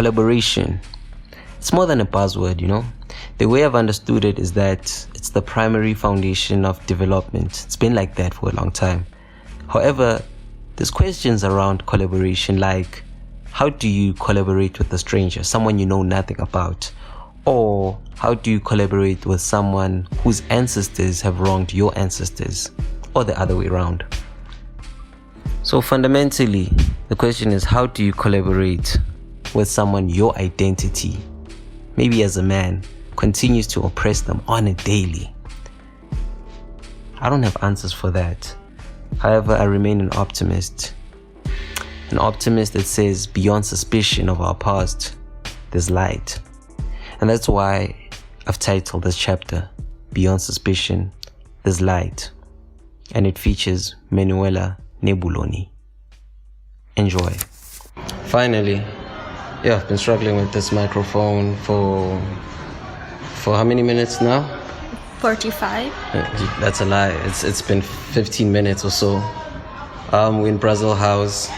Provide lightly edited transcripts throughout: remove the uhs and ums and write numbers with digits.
collaboration. It's more than a buzzword, you know. The way I've understood it is that it's the primary foundation of development. It's been like that for a long time. However, there's questions around collaboration, like how do you collaborate with a stranger, someone you know nothing about? Or how do you collaborate with someone whose ancestors have wronged your ancestors? Or the other way around. So fundamentally, the question is, how do you collaborate with someone your identity, maybe as a man, continues to oppress them on a daily? I don't have answers for that. However, I remain an optimist. An optimist that says beyond suspicion of our past, there's light. And that's why I've titled this chapter, Beyond Suspicion, There's Light. And it features Manuela, Nebuloni. Enjoy. Finally, I've been struggling with this microphone for how many minutes now? 45. That's a lie. It's been 15 minutes or so. We're in Brazil House,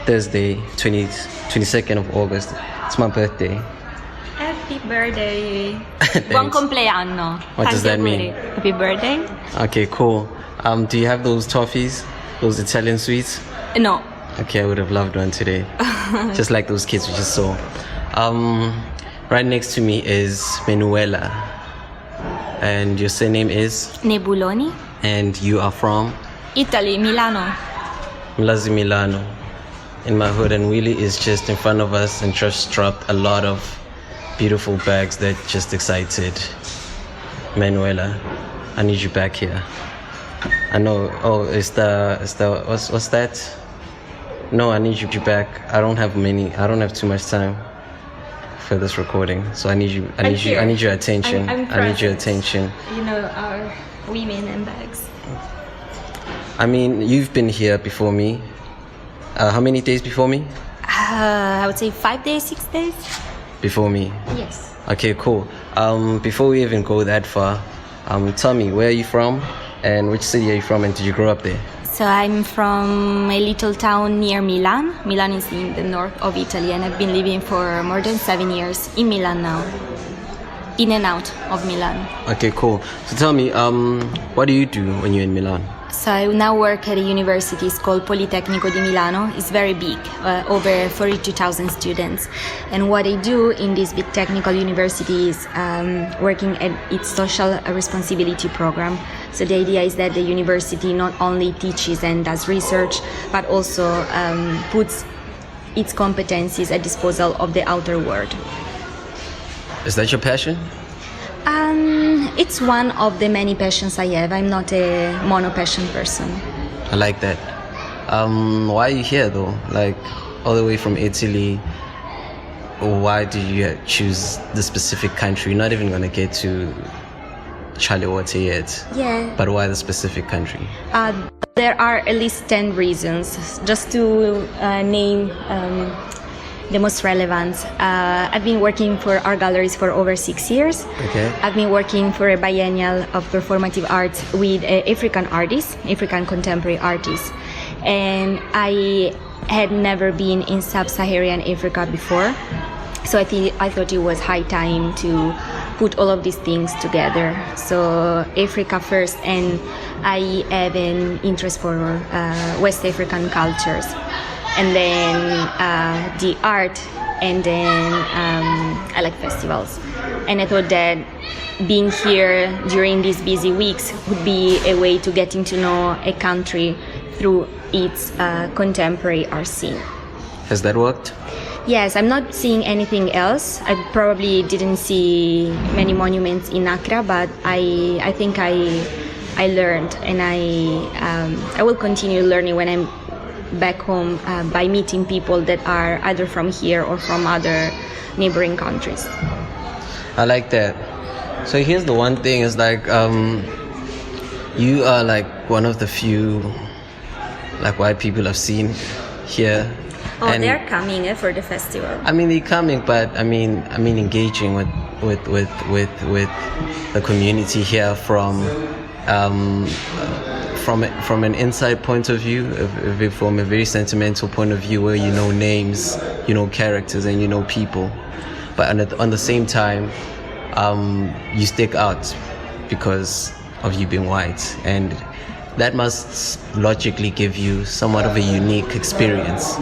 Thursday, 22nd of August. It's my birthday. Happy birthday. Buon compleanno. What does that mean? Happy birthday. Okay, cool. Do you have those toffees? Those Italian sweets? No. Okay, I would have loved one today. Just like those kids we just saw. Right next to me is Manuela. And your surname is? Nebuloni. And you are from? Italy, Milano. Milano. In my hood, and Willie is just in front of us and just dropped a lot of beautiful bags that just excited. Manuela, I need you back here. I know. Oh, what's that? No, I need you back. I don't have too much time for this recording, so I need your attention. I need your attention. You know, our women and bags. I mean, you've been here before me. How many days before me? I would say 5 days, 6 days. Before me? Yes. Okay, cool. Before we even go that far, tell me, where are you from? And which city are you from, and did you grow up there? So I'm from a little town near Milan. Milan is in the north of Italy, and I've been living for more than 7 years in Milan now. In and out of Milan. Okay, cool. So tell me, what do you do when you're in Milan? So I now work at a university. It's called Politecnico di Milano. It's very big, over 42,000 students. And what I do in this big technical university is working at its social responsibility program. So the idea is that the university not only teaches and does research, but also puts its competencies at disposal of the outer world. Is that your passion? It's one of the many passions I have. I'm not a mono-passion person. I like that. Why are you here though? Like, all the way from Italy. Why did you choose the specific country? You're not even gonna get to Chalewote yet. Yeah. But why the specific country? There are at least 10 reasons. Just to name the most relevant. I've been working for art galleries for over 6 years. Okay. I've been working for a biennial of performative art with African artists, African contemporary artists. And I had never been in sub-Saharan Africa before. So I thought it was high time to put all of these things together. So Africa first, and I have an interest for West African cultures. And then the art, and then I like festivals. And I thought that being here during these busy weeks would be a way to getting to know a country through its contemporary art scene. Has that worked? Yes, I'm not seeing anything else. I probably didn't see many monuments in Accra, but I think I learned, and I will continue learning when I'm back home by meeting people that are either from here or from other neighboring countries. I like that. So here's the one thing, is like you are like one of the few like white people I've seen here. Oh, and they're coming for the festival. I mean, they're coming, but I mean engaging with the community here from from an inside point of view, from a very sentimental point of view, where you know names, you know characters, and you know people, but on the same time, you stick out because of you being white, and that must logically give you somewhat of a unique experience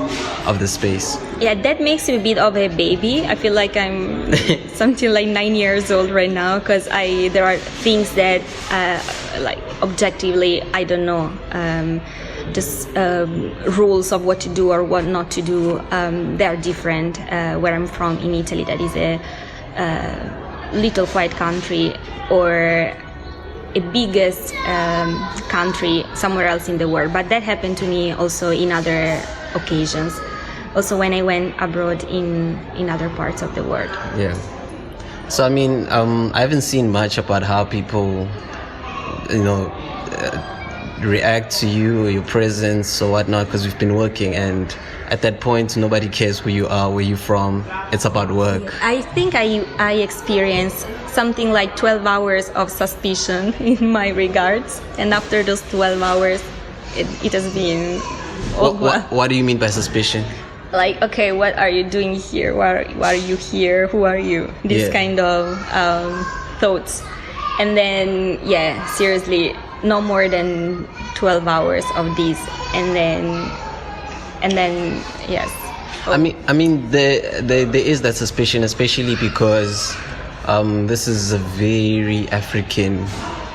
of the space. Yeah, that makes me a bit of a baby. I feel like I'm something like 9 years old right now, because there are things that like objectively I don't know, just rules of what to do or what not to do. They are different where I'm from in Italy. That is a little quiet country, or a biggest country somewhere else in the world. But that happened to me also in other occasions, also when I went abroad in other parts of the world. Yeah. So I mean, I haven't seen much about how people, react to you or your presence or whatnot, because we've been working, and at that point nobody cares who you are, where you're from. It's about work. I think I experienced something like 12 hours of suspicion in my regards, and after those 12 hours it has been what do you mean by suspicion? Like, okay, what are you doing here? Why are you here? Who are you? This kind of thoughts. And then, yeah, seriously, no more than 12 hours of this, and then yes. I mean, there is that suspicion, especially because this is a very African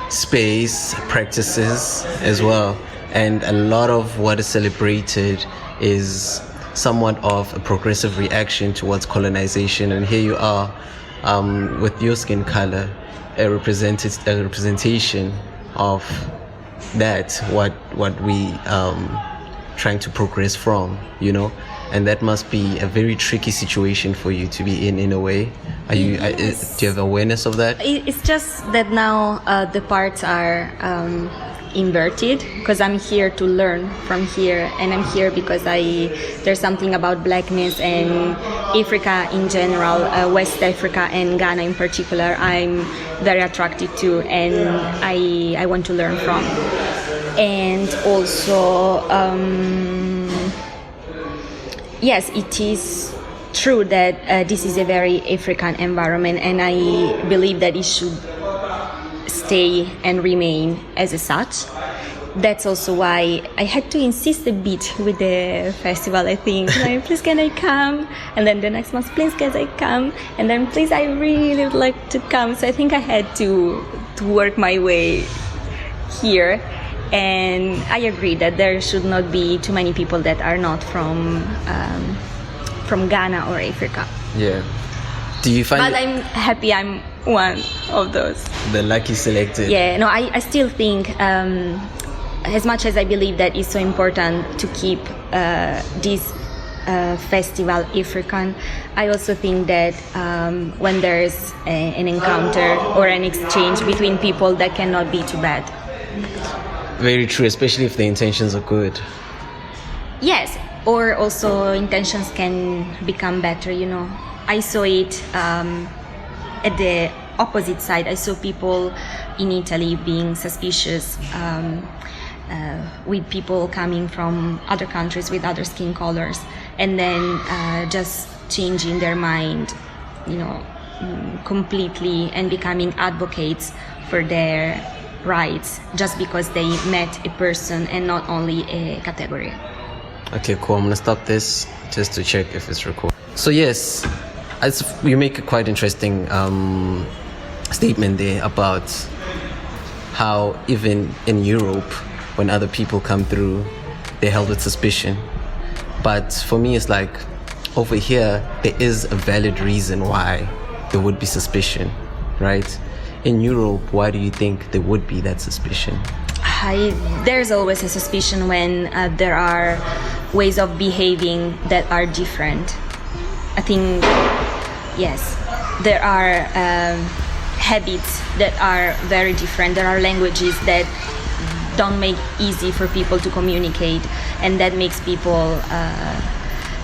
space, practices as well, and a lot of what is celebrated is somewhat of a progressive reaction towards colonization. And here you are, with your skin color, a representation of that, what we trying to progress from, and that must be a very tricky situation for you to be in a way. Do you have awareness of that? It's just that now the parts are inverted, because I'm here to learn from here, and I'm here because there's something about blackness and Africa in general, West Africa and Ghana in particular, I'm very attracted to, and I want to learn from. And also, yes, it is true that this is a very African environment, and I believe that it should stay and remain as such. That's also why I had to insist a bit with the festival, I think. Like, please can I come? And then the next month, please can I come? And then please, I really would like to come. So I think I had to work my way here. And I agree that there should not be too many people that are not from Ghana or Africa. Yeah. Do you find? But I'm happy I'm one of those. The lucky selected. Yeah. No, I still think, as much as I believe that it's so important to keep this festival African, I also think that when there's an encounter or an exchange between people, that cannot be too bad. Very true, especially if the intentions are good. Yes, or also intentions can become better, I saw it at the opposite side. I saw people in Italy being suspicious with people coming from other countries with other skin colors, and then just changing their mind, completely, and becoming advocates for their rights just because they met a person and not only a category. Okay, cool. I'm gonna stop this just to check if it's recorded. So yes, you make a quite interesting statement there about how even in Europe, when other people come through, they're held with suspicion. But for me, it's like, over here, there is a valid reason why there would be suspicion, right? In Europe, why do you think there would be that suspicion? There's always a suspicion when there are ways of behaving that are different. I think, yes, there are habits that are very different. There are languages that don't make easy for people to communicate, and that makes people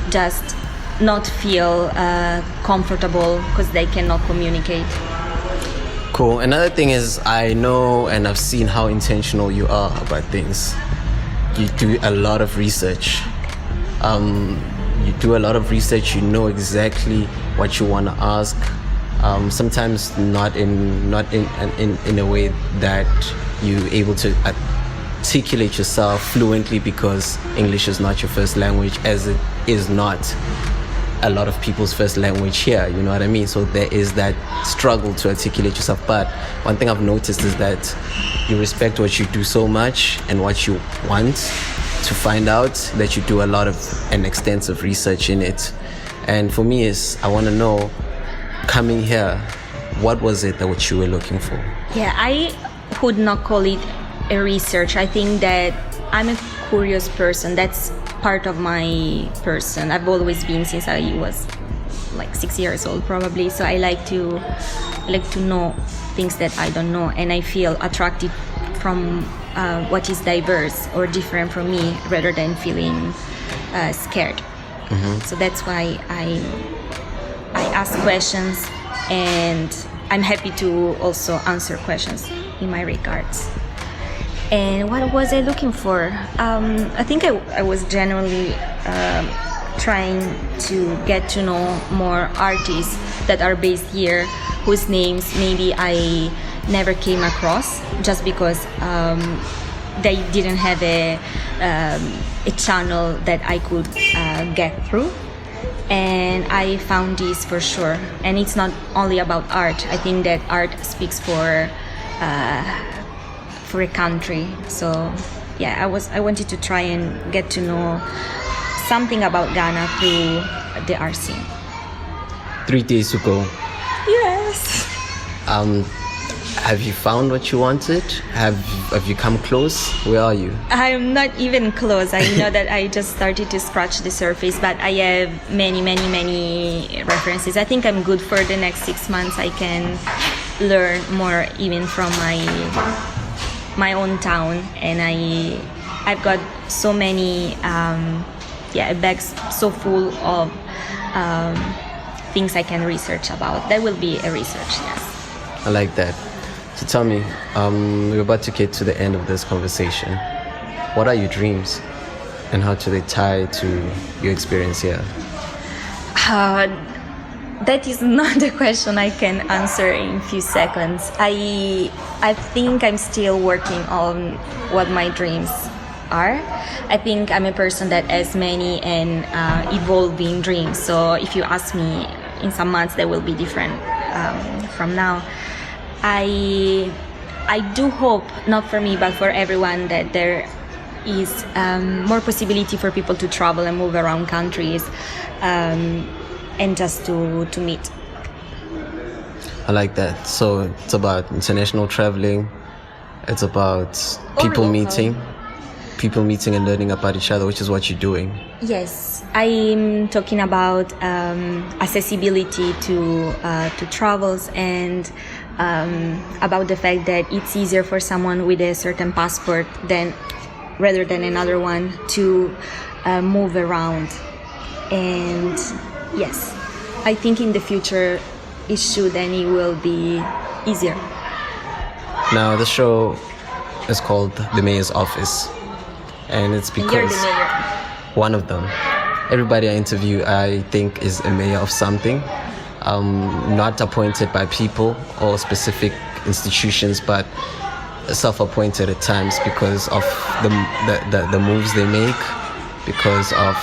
just not feel comfortable because they cannot communicate. Cool. Another thing is, I know and I've seen how intentional you are about things. You do a lot of research. You do a lot of research. You know exactly what you want to ask. Sometimes not in a way that you're able to articulate yourself fluently, because English is not your first language, as it is not a lot of people's first language here, you know what I mean? So there is that struggle to articulate yourself. But one thing I've noticed is that you respect what you do so much and what you want to find out, that you do a lot of and extensive research in it. And for me is, I want to know, coming here, what was it that what you were looking for? Yeah, I would not call it a research. I think that I'm a curious person. That's part of my person. I've always been since I was like 6 years old probably. So I like to know things that I don't know, and I feel attracted from what is diverse or different from me, rather than feeling scared. Mm-hmm. So that's why I ask questions, and I'm happy to also answer questions in my regards. And what was I looking for? I think I was generally trying to get to know more artists that are based here, whose names maybe I never came across, just because they didn't have a channel that I could get through. And I found this for sure. And it's not only about art. I think that art speaks for a country. So yeah, I wanted to try and get to know something about Ghana through the art scene. 3 days ago. Yes. Have you found what you wanted? Have you come close? Where are you? I'm not even close. I know that I just started to scratch the surface, but I have many references. I think I'm good for the next 6 months. I can learn more even from my own town, and I've got so many bags so full of things I can research about. That will be a research, yes. I like that. So tell me, we're about to get to the end of this conversation. What are your dreams, and how do they tie to your experience here? That is not a question I can answer in a few seconds. I think I'm still working on what my dreams are. I think I'm a person that has many and evolving dreams. So if you ask me in some months, they will be different from now. I do hope, not for me but for everyone, that there is more possibility for people to travel and move around countries, and just to meet. I like that. So it's about international traveling. It's about people meeting and learning about each other, which is what you're doing. Yes, I'm talking about accessibility to travels, and about the fact that it's easier for someone with a certain passport rather than another one to move around. And yes, I think in the future it should, and it will be easier. Now the show is called The Mayor's Office, and it's because you're the mayor. One of them. Everybody I interview, I think, is a mayor of something. Not appointed by people or specific institutions, but self-appointed at times because of the moves they make, because of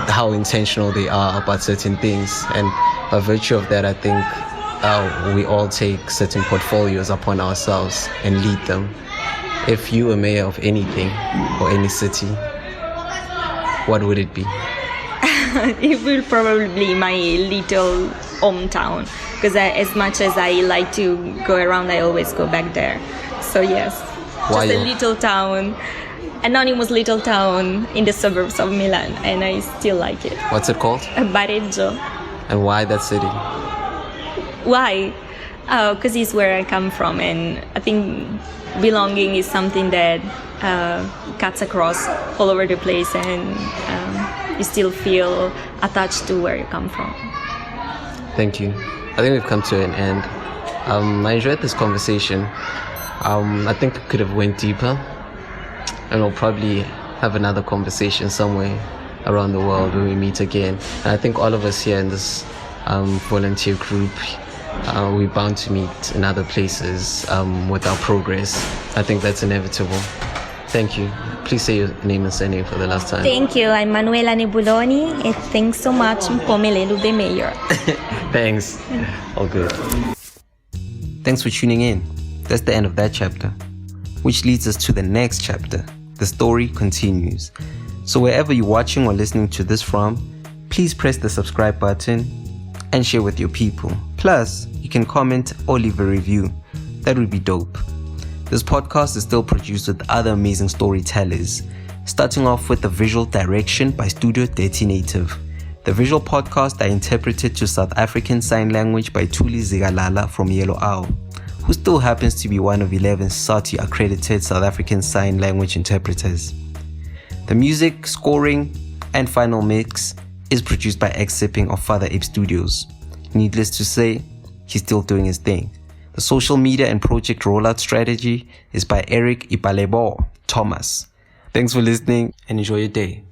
how intentional they are about certain things. And by virtue of that, I think we all take certain portfolios upon ourselves and lead them. If you were mayor of anything or any city, what would it be? It will probably be my little hometown, because as much as I like to go around, I always go back there. So yes, Why just a little town, anonymous little town in the suburbs of Milan, and I still like it. What's it called? Bareggio. And why that city? Why? Oh, because it's where I come from, and I think belonging is something that cuts across all over the place, and you still feel attached to where you come from. Thank you. I think we've come to an end. I enjoyed this conversation. I think it could have went deeper, and we'll probably have another conversation somewhere around the world when we meet again. And I think all of us here in this volunteer group, we're bound to meet in other places with our progress. I think that's inevitable. Thank you. Please say your name and surname for the last time. Thank you. I'm Manuela Nebuloni, and thanks so much, Mpumelelo the Mayor. Thanks. All good. Thanks for tuning in. That's the end of that chapter, which leads us to the next chapter. The story continues. So wherever you're watching or listening to this from, please press the subscribe button and share with your people. Plus, you can comment or leave a review. That would be dope. This podcast is still produced with other amazing storytellers, starting off with the visual direction by Studio Dirty Native. The visual podcast I interpreted to South African Sign Language by THULI ZIKALALA from Yellow Owl, who still happens to be one of 11 SASL accredited South African Sign Language interpreters. The music, scoring, and final mix is produced by xSipping of Father Ape Studios. Needless to say, he's still doing his thing. The social media and project rollout strategy is by Eric Ipalebo Thomas. Thanks for listening and enjoy your day.